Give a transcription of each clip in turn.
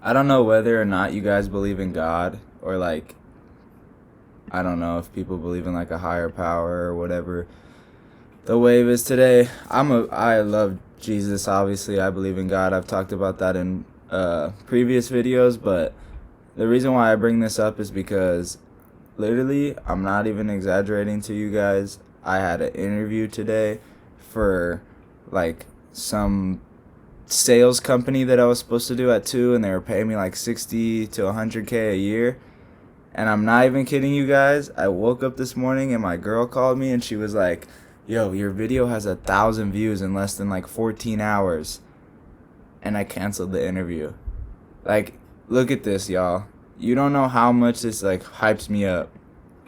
I don't know whether or not you guys believe in God or like I don't know if people believe in like a higher power or whatever the wave is today. I love Jesus, obviously. I believe in God. I've talked about that in previous videos, but the reason why I bring this up is because literally, I'm not even exaggerating to you guys. I had an interview today for like some sales company that I was supposed to do at 2, and they were paying me like 60 to 100K a year. And I'm not even kidding you guys. I woke up this morning and my girl called me and she was like, "Yo, your video has 1,000 views in less than like 14 hours." And I canceled the interview. Like, look at this, y'all. You don't know how much this like hypes me up.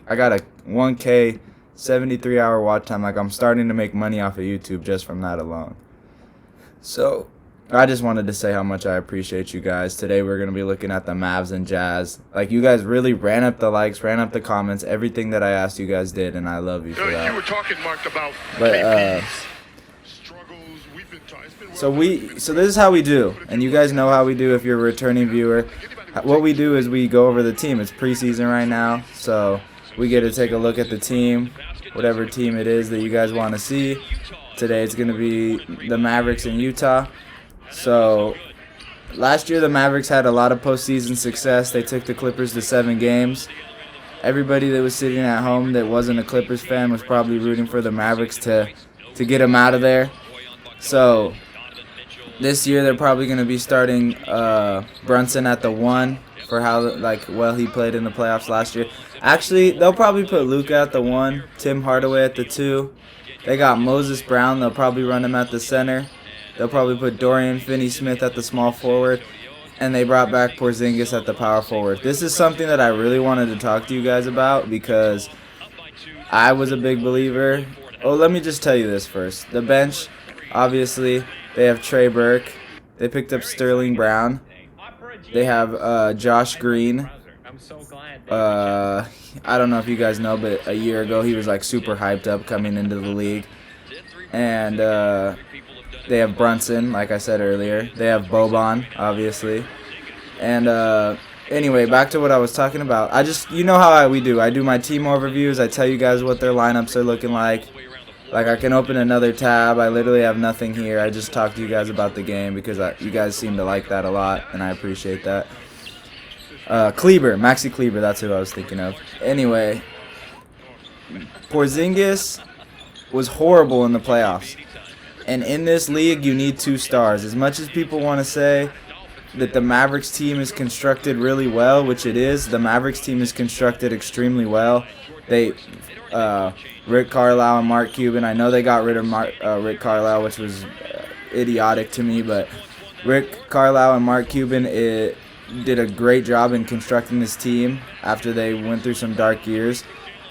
I got a 1K 73-hour watch time. Like, I'm starting to make money off of YouTube just from that alone. So I just wanted to say how much I appreciate you guys. Today we're going to be looking at the Mavs and Jazz. Like, you guys really ran up the likes, ran up the comments, everything that I asked you guys did, and I love you for that. You were talking, Mark, about struggles. So this is how we do, and you guys know how we do if you're a returning viewer. What we do is we go over the team. It's preseason right now, so we get to take a look at the team, whatever team it is that you guys want to see. Today it's going to be the Mavericks in Utah. So last year the Mavericks had a lot of postseason success. They took the Clippers to 7 games. Everybody that was sitting at home that wasn't a Clippers fan was probably rooting for the Mavericks to get them out of there. So this year they're probably going to be starting Brunson at the 1 for how well he played in the playoffs last year. Actually, they'll probably put LUKA at the 1, Tim Hardaway at the 2. They got Moses Brown. They'll probably run him at the center. They'll probably put Dorian Finney-Smith at the small forward. And they brought back Porzingis at the power forward. This is something that I really wanted to talk to you guys about because I was a big believer. Oh, let me just tell you this first. The bench, obviously, they have Trey Burke. They picked up Sterling Brown. They have Josh Green. I don't know if you guys know, but a year ago he was like super hyped up coming into the league. And they have Brunson, like I said earlier. They have Boban, obviously. And anyway, back to what I was talking about. You know how we do. I do my team overviews. I tell you guys what their lineups are looking like. Like, I can open another tab. I literally have nothing here. I just talk to you guys about the game because you guys seem to like that a lot, and I appreciate that. Maxi Kleber, that's who I was thinking of. Anyway, Porzingis was horrible in the playoffs. And in this league, you need 2 stars. As much as people want to say that the Mavericks team is constructed really well, which it is, the Mavericks team is constructed extremely well. Rick Carlisle and Mark Cuban, I know they got rid of Rick Carlisle, which was idiotic to me, but Rick Carlisle and Mark Cuban did a great job in constructing this team after they went through some dark years.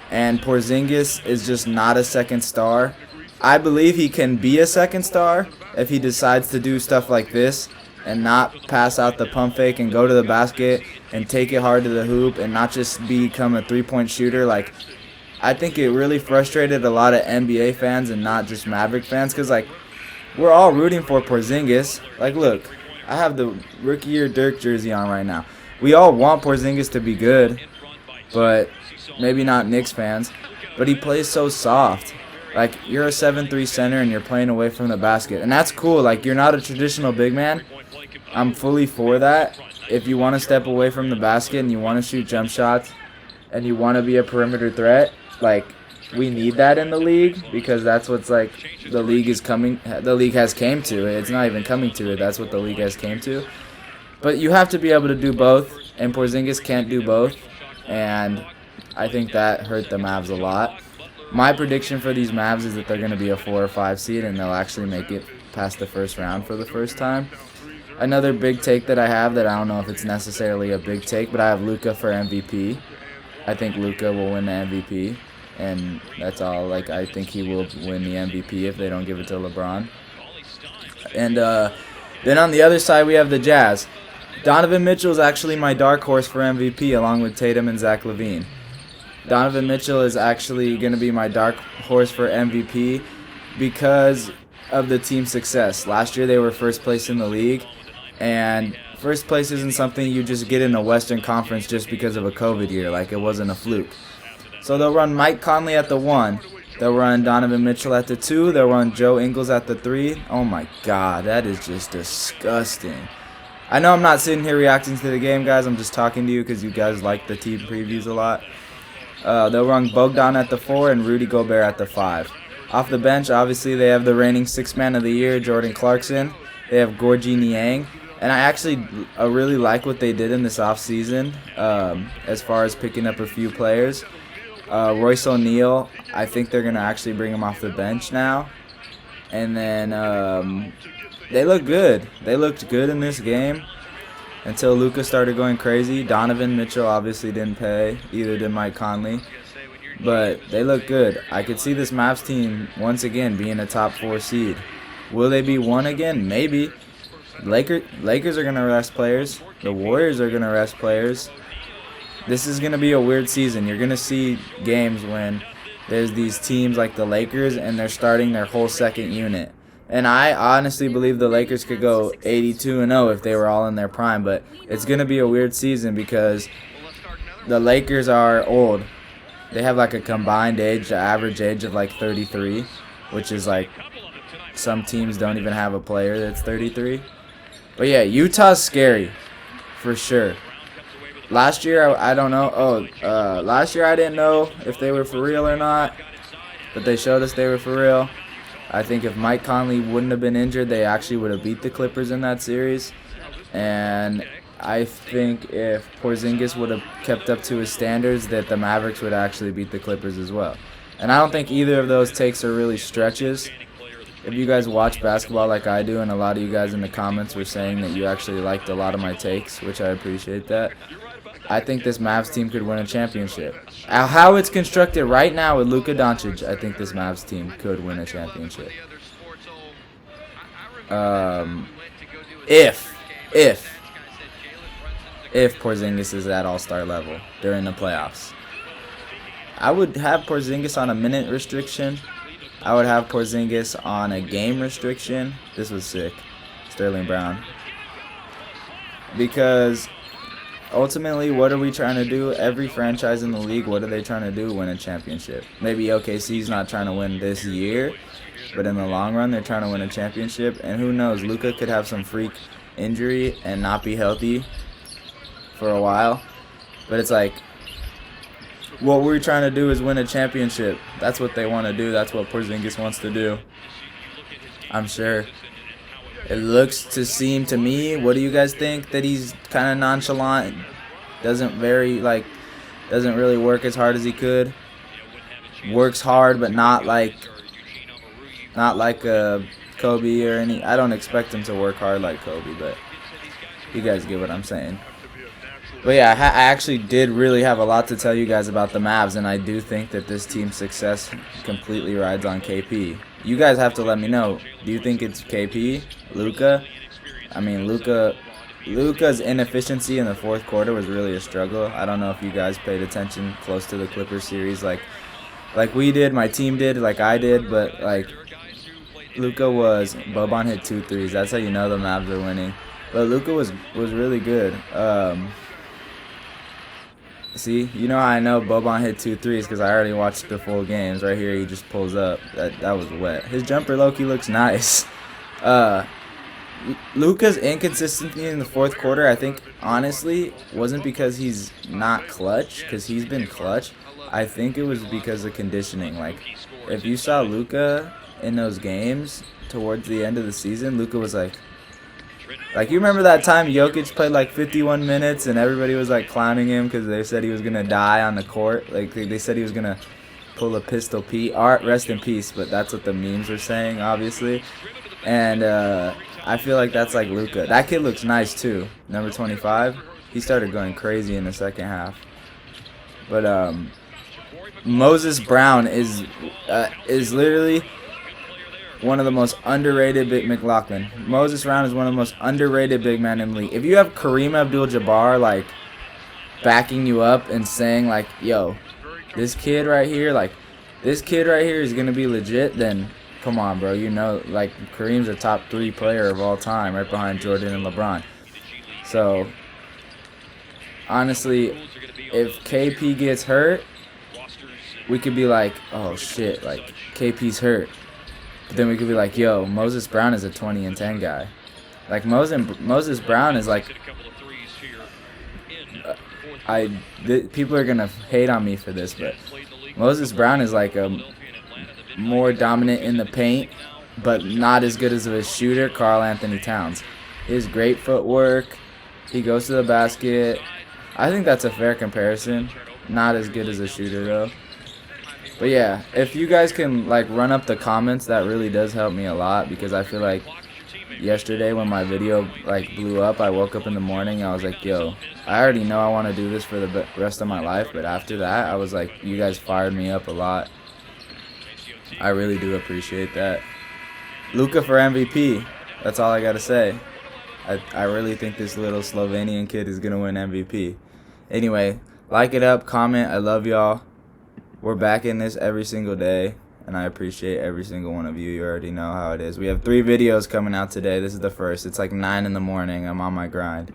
And Porzingis is just not a second star. I believe he can be a second star if he decides to do stuff like this and not pass out the pump fake and go to the basket and take it hard to the hoop and not just become a three-point shooter. Like, I think it really frustrated a lot of NBA fans and not just Maverick fans because, like, we're all rooting for Porzingis. Like, look, I have the rookie year Dirk jersey on right now. We all want Porzingis to be good, but maybe not Knicks fans. But he plays so soft. Like, you're a 7'3" center and you're playing away from the basket. And that's cool. Like, you're not a traditional big man. I'm fully for that. If you want to step away from the basket and you want to shoot jump shots and you want to be a perimeter threat, like, we need that in the league because that's what's, like, the league has came to. It's not even coming to it. That's what the league has came to. But you have to be able to do both, and Porzingis can't do both. And I think that hurt the Mavs a lot. My prediction for these Mavs is that they're going to be a 4 or 5 seed and they'll actually make it past the first round for the first time. Another big take that I have that I don't know if it's necessarily a big take, but I have LUKA for MVP. I think LUKA will win the MVP, and that's all. Like, I think he will win the MVP if they don't give it to LeBron. And then on the other side, we have the Jazz. Donovan Mitchell is actually my dark horse for MVP along with Tatum and Zach LaVine. Donovan Mitchell is actually going to be my dark horse for MVP because of the team's success. Last year they were first place in the league, and First place isn't something you just get in the Western Conference just because of a COVID year. Like, it wasn't a fluke. So they'll run Mike Conley at the 1. They'll run Donovan Mitchell at the 2. They'll run Joe Ingles at the 3. Oh my God, that is just disgusting. I know I'm not sitting here reacting to the game, guys. I'm just talking to you because you guys like the team previews a lot. They'll run Bogdan at the 4 and Rudy Gobert at the 5. Off the bench, obviously, they have the reigning 6th man of the year, Jordan Clarkson. They have Gorgui Niang. And I actually really like what they did in this offseason as far as picking up a few players. Royce O'Neal, I think they're going to actually bring him off the bench now. And then they look good. They looked good in this game until LUKA started going crazy. Donovan Mitchell obviously didn't play. Either did Mike Conley. But they look good. I could see this Mavs team once again being a top 4 seed. Will they be 1 again? Maybe. Lakers are going to rest players. The Warriors are going to rest players. This is going to be a weird season. You're going to see games when there's these teams like the Lakers and they're starting their whole second unit. And I honestly believe the Lakers could go 82-0 if they were all in their prime. But it's going to be a weird season because the Lakers are old. They have like a combined age, average age of like 33, which is like some teams don't even have a player that's 33. But yeah, Utah's scary for sure. Last year, I don't know. Last year I didn't know if they were for real or not, but they showed us they were for real. I think if Mike Conley wouldn't have been injured, they actually would have beat the Clippers in that series. And I think if Porzingis would have kept up to his standards, that the Mavericks would actually beat the Clippers as well. And I don't think either of those takes are really stretches. If you guys watch basketball like I do, and a lot of you guys in the comments were saying that you actually liked a lot of my takes, which I appreciate that, I think this Mavs team could win a championship. How it's constructed right now with Luka Doncic, I think this Mavs team could win a championship. If Porzingis is at all-star level during the playoffs. I would have Porzingis on a minute restriction. I would have Porzingis on a game restriction. This was sick. Sterling Brown. Because ultimately, what are we trying to do? Every franchise in the league, what are they trying to do? Win a championship. Maybe OKC's not trying to win this year, but in the long run, they're trying to win a championship. And who knows? Luka could have some freak injury and not be healthy for a while. But it's like, what we're trying to do is win a championship. That's what they want to do. That's what Porzingis wants to do. I'm sure. It looks to seem to me, what do you guys think? That he's kind of nonchalant, doesn't really work as hard as he could. Works hard, but not like Kobe or any. I don't expect him to work hard like Kobe, but you guys get what I'm saying. But yeah, I actually did really have a lot to tell you guys about the Mavs, and I do think that this team's success completely rides on KP. You guys have to let me know. Do you think it's KP? Luka? I mean, Luka's inefficiency in the fourth quarter was really a struggle. I don't know if you guys paid attention close to the Clippers series like we did, my team did, like I did, but like Luka was, Boban hit 2 threes. That's how you know the Mavs are winning. But Luka was really good. See, you know how I know Boban hit 2 threes because I already watched the full games. Right here, he just pulls up. That was wet. His jumper low-key looks nice. Luka's inconsistency in the fourth quarter, I think, honestly, wasn't because he's not clutch, because he's been clutch. I think it was because of conditioning. Like, if you saw Luka in those games towards the end of the season, Luka was like, you remember that time Jokic played like 51 minutes and everybody was like clowning him because they said he was going to die on the court? Like, they said he was going to pull a pistol Pete. Art, rest in peace, but that's what the memes were saying, obviously. And I feel like that's like Luka. That kid looks nice too. Number 25. He started going crazy in the second half. But Moses Brown is literally one of the most underrated Moses Brown is one of the most underrated big men in the league. If you have Kareem Abdul-Jabbar like backing you up and saying like, yo, this kid right here is gonna be legit, then come on, bro. You know, like, Kareem's a top 3 player of all time, right behind Jordan and LeBron. So honestly, if KP gets hurt, we could be like, oh shit, like KP's hurt. But then we could be like, yo, Moses Brown is a 20 and 10 guy. Like Moses Brown is like, people are gonna hate on me for this, but Moses Brown is like a more dominant in the paint, but not as good as a shooter. Karl Anthony Towns. He has great footwork. He goes to the basket. I think that's a fair comparison. Not as good as a shooter though. But yeah, if you guys can like run up the comments, that really does help me a lot, because I feel like yesterday when my video like blew up, I woke up in the morning, I was like, yo, I already know I want to do this for the rest of my life, but after that I was like, you guys fired me up a lot. I really do appreciate that. LUKA for MVP. That's all I gotta say. I really think this little Slovenian kid is gonna win MVP. Anyway, like it up, comment. I love y'all. We're back in this every single day, and I appreciate every single one of you. You already know how it is. We have 3 videos coming out today. This is the first. It's like 9 in the morning. I'm on my grind.